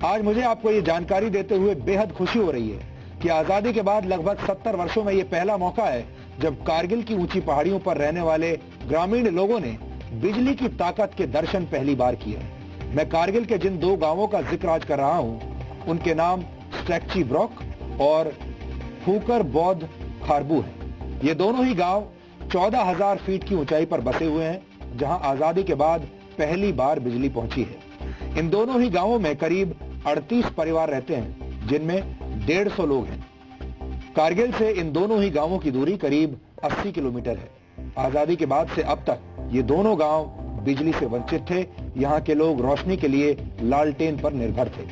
आज मुझे आपको ये जानकारी देते हुए बेहद खुशी हो रही है कि आजादी के बाद लगभग 70 वर्षों में ये पहला मौका है जब कारगिल की ऊंची पहाड़ियों पर रहने वाले ग्रामीण लोगों ने बिजली की ताकत के दर्शन पहली बार किए। मैं कारगिल के जिन 2 गांवों का जिक्र आज कर रहा हूं, उनके नाम स्ट्रेक्ची ब्रॉक और फूकर बौद्ध खारबू है। ये दोनों ही गांव 14,000 फीट की ऊंचाई पर बसे हुए हैं, जहां आजादी के बाद पहली बार बिजली पहुंची है। इन दोनों ही गांवों में करीब 38 परिवार रहते हैं, जिनमें 150 लोग हैं। कारगिल से इन दोनों ही गांवों की दूरी करीब 80 किलोमीटर है। आजादी के बाद से अब तक ये दोनों गांव बिजली से वंचित थे। यहाँ के लोग रोशनी के लिए लालटेन पर निर्भर थे।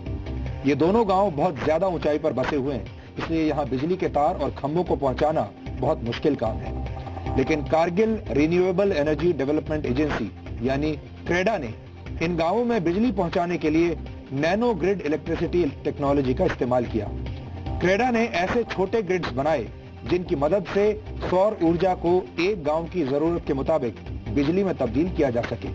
ये दोनों गांव बहुत ज्यादा ऊंचाई पर बसे हुए हैं, इसलिए यहाँ बिजली के तार और खंभों को पहुंचाना बहुत मुश्किल काम है। लेकिन Kargil renewable energy development agency यानी क्रेडा ने इन गांवों में बिजली पहुंचाने के लिए नैनो ग्रिड इलेक्ट्रिसिटी टेक्नोलॉजी का इस्तेमाल किया। क्रेडा ने ऐसे छोटे ग्रिड्स बनाए जिनकी मदद से सौर ऊर्जा को एक गांव की जरूरत के मुताबिक बिजली में तब्दील किया जा सके।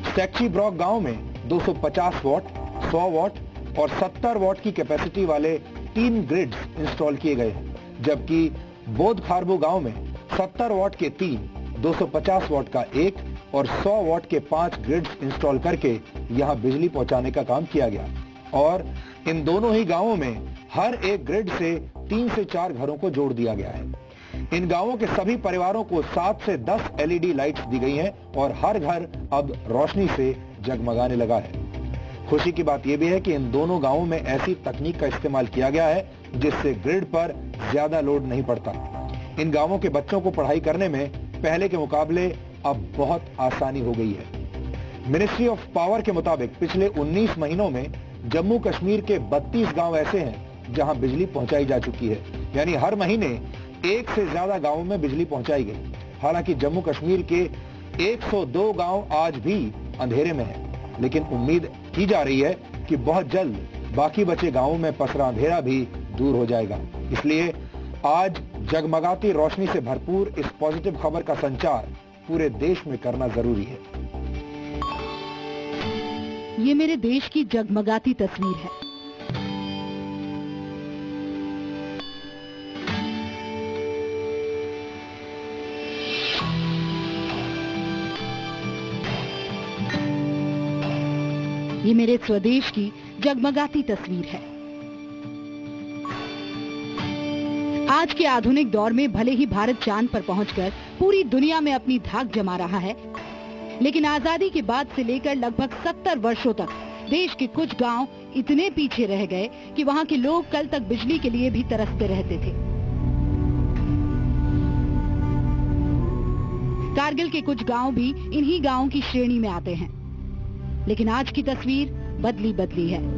स्ट्रेक्ची ब्रॉक गांव में 250 वॉट, 100 वॉट और 70 वॉट की कैपेसिटी वाले 3 ग्रिड्स इंस्टॉल किए गए हैं, जबकि बौद्ध खारबू गांव में 70 वॉट के 3, 250 वॉट का 1 और 100 वॉट के 5 ग्रिड्स इंस्टॉल करके यहां बिजली पहुंचाने का काम किया गया। और इन दोनों ही गांवों में हर एक ग्रिड से 3 से 4 घरों को जोड़ दिया गया है। इन गांवों के सभी परिवारों को 7 से 10 एलईडी लाइट्स दी गई हैं और हर घर अब रोशनी से जगमगाने लगा है। खुशी की बात यह भी है कि इन दोनों गांवों में ऐसी तकनीक का इस्तेमाल किया गया है जिससे ग्रिड पर ज्यादा लोड नहीं पड़ता। इन गांवों के बच्चों को पढ़ाई करने में पहले के मुकाबले अब बहुत आसानी हो गई है। मिनिस्ट्री ऑफ पावर के मुताबिक पिछले 19 महीनों में जम्मू कश्मीर के 32 गांव ऐसे हैं जहां बिजली पहुंचाई जा चुकी है, यानी हर महीने 1 से ज्यादा गांवों में बिजली पहुंचाई गई। हालांकि जम्मू कश्मीर के 102 गांव आज भी अंधेरे में हैं, लेकिन उम्मीद की जा रही है कि बहुत जल्द बाकी बचे गांवों में पसरा अंधेरा भी दूर हो जाएगा। इसलिए आज जगमगाती रोशनी से भरपूर इस पॉजिटिव खबर का संचार पूरे देश में करना जरूरी है। ये मेरे देश की जगमगाती तस्वीर है। ये मेरे स्वदेश की जगमगाती तस्वीर है। आज के आधुनिक दौर में भले ही भारत चांद पर पहुंचकर पूरी दुनिया में अपनी धाक जमा रहा है, लेकिन आजादी के बाद से लेकर लगभग 70 वर्षों तक देश के कुछ गांव इतने पीछे रह गए कि वहां के लोग कल तक बिजली के लिए भी तरसते रहते थे। कारगिल के कुछ गांव भी इन्हीं गांवों की श्रेणी में आते हैं, लेकिन आज की तस्वीर बदली बदली है।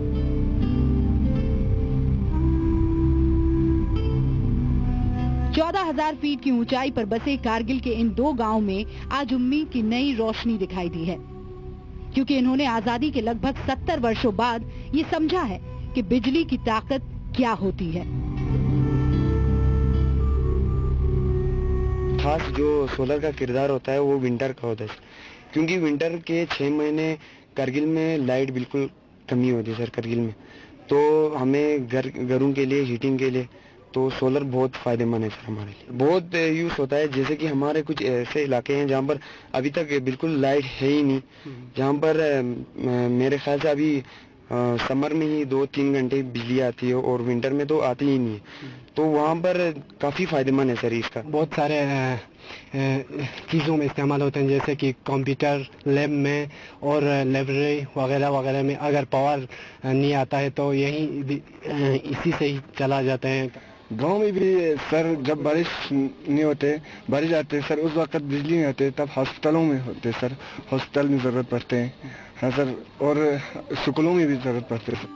चौदह 14,000 फीट की ऊंचाई पर बसे कारगिल के इन 2 गांवों में आज उम्मीद की नई रोशनी दिखाई दी है, क्योंकि इन्होंने आजादी के लगभग 70 वर्षों बाद ये समझा है कि बिजली की ताकत क्या होती है। खास जो सोलर का किरदार होता है वो विंटर का होता है, क्योंकि विंटर के 6 महीने कारगिल में लाइट बिल्कुल कमी होती है सर कारगिल में। तो हमें घरों के लिए हीटिंग के लिए तो सोलर बहुत फायदेमंद है सर हमारे लिए। बहुत यूज होता है, जैसे कि हमारे कुछ ऐसे इलाके हैं जहाँ पर अभी तक बिल्कुल लाइट है ही नहीं, जहाँ पर मेरे ख्याल से अभी समर में ही 2-3 घंटे बिजली आती है और विंटर में तो आती ही नहीं है। तो वहाँ पर काफ़ी फायदेमंद है सर इसका। बहुत सारे चीज़ों में इस्तेमाल होते हैं, जैसे कि कंप्यूटर लैब में और लाइब्रेरी वगैरह वगैरह में अगर पावर नहीं आता है तो यही इसी से ही चला जाते हैं। गांव में भी सर जब बारिश नहीं होते, बारिश आते सर, उस वक्त बिजली नहीं होते, तब हॉस्पिटलों में होते सर, हॉस्पिटल में ज़रूरत पड़ते हैं। हाँ सर, और स्कूलों में भी ज़रूरत पड़ते है।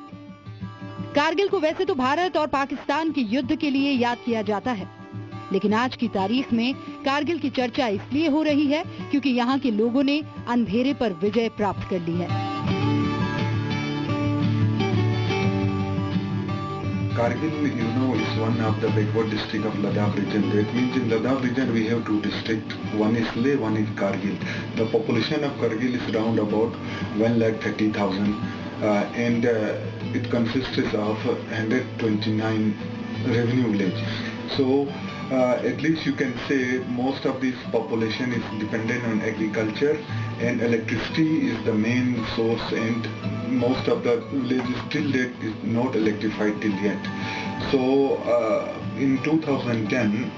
कारगिल को वैसे तो भारत और पाकिस्तान के युद्ध के लिए याद किया जाता है, लेकिन आज की तारीख में कारगिल की चर्चा इसलिए हो रही है क्योंकि यहाँ के लोगों ने अंधेरे पर विजय प्राप्त कर ली है। Kargil, you know, is one of the backward district of Ladakh region. That means in Ladakh region we have 2 districts. One is Leh, one is Kargil. The population of Kargil is around about 1,30,000. and it consists of 129 revenue villages. So at least you can say most of this population is dependent on agriculture, and electricity is the main source, and most of the villages till date is not electrified till yet. So in 2010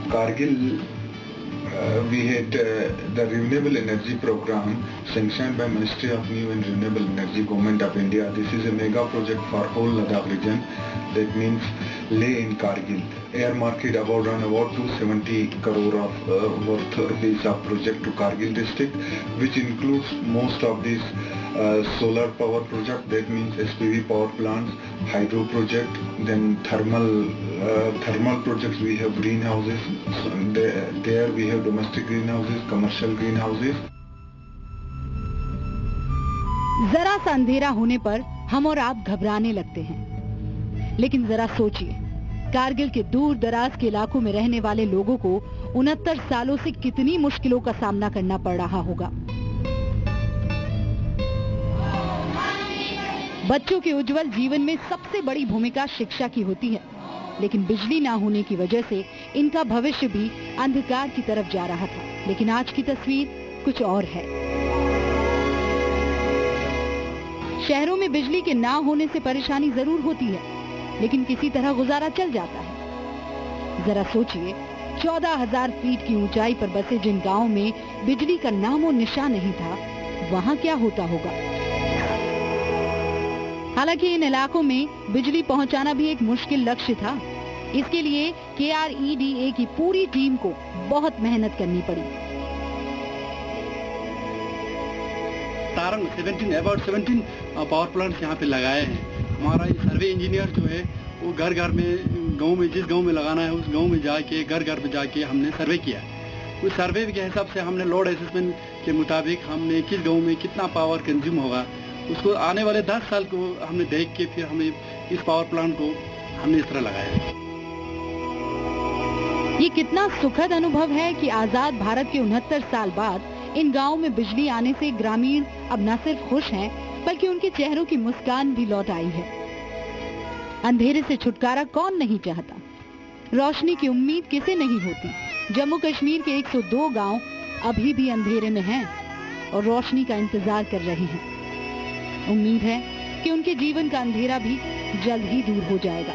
Kargil we had the renewable energy program sanctioned by Ministry of New and Renewable Energy, Government of India. This is a mega project for whole Ladakh region. That means Leh in Kargil. Air market about 270 crore of worth rupees of project to Kargil district, which includes most of these solar power project. That means SPV power plants, hydro project, then thermal projects. We have greenhouses. So there we have domestic greenhouses, commercial greenhouses. जरा सा अंधेरा होने पर हम और आप घबराने लगते हैं, लेकिन जरा सोचिए, कारगिल के दूर दराज के इलाकों में रहने वाले लोगों को 69 सालों से कितनी मुश्किलों का सामना करना पड़ रहा होगा। बच्चों के उज्जवल जीवन में सबसे बड़ी भूमिका शिक्षा की होती है, लेकिन बिजली ना होने की वजह से इनका भविष्य भी अंधकार की तरफ जा रहा था। लेकिन आज की तस्वीर कुछ और है। शहरों में बिजली के ना होने से परेशानी जरूर होती है, लेकिन किसी तरह गुजारा चल जाता है। जरा सोचिए, 14,000 फीट की ऊंचाई पर बसे जिन गांवों में बिजली का नामो निशान नहीं था, वहां क्या होता होगा। हालांकि इन इलाकों में बिजली पहुंचाना भी एक मुश्किल लक्ष्य था। इसके लिए KREDA की पूरी टीम को बहुत मेहनत करनी पड़ी। तारंग 17 पावर प्लांट्स यहाँ पे लगाए हैं। हमारा सर्वे इंजीनियर जो है वो घर घर में, गांव में जिस गांव में लगाना है उस गांव में जाके, घर घर में जाके हमने सर्वे किया। उस सर्वे के हिसाब से हमने लोड असेसमेंट के मुताबिक हमने किस गांव में कितना पावर कंज्यूम होगा, उसको आने वाले 10 साल को हमने देख के फिर हमने इस पावर प्लांट को हमने इस तरह लगाया। ये कितना सुखद अनुभव है कि आजाद भारत के 69 साल बाद इन गांवों में बिजली आने से ग्रामीण अब न सिर्फ खुश हैं, बल्कि उनके चेहरों की मुस्कान भी लौट आई है। अंधेरे से छुटकारा कौन नहीं चाहता, रोशनी की उम्मीद किसे नहीं होती। जम्मू कश्मीर के 102 गांव अभी भी अंधेरे में हैं और रोशनी का इंतजार कर रहे हैं। उम्मीद है कि उनके जीवन का अंधेरा भी जल्द ही दूर हो जाएगा।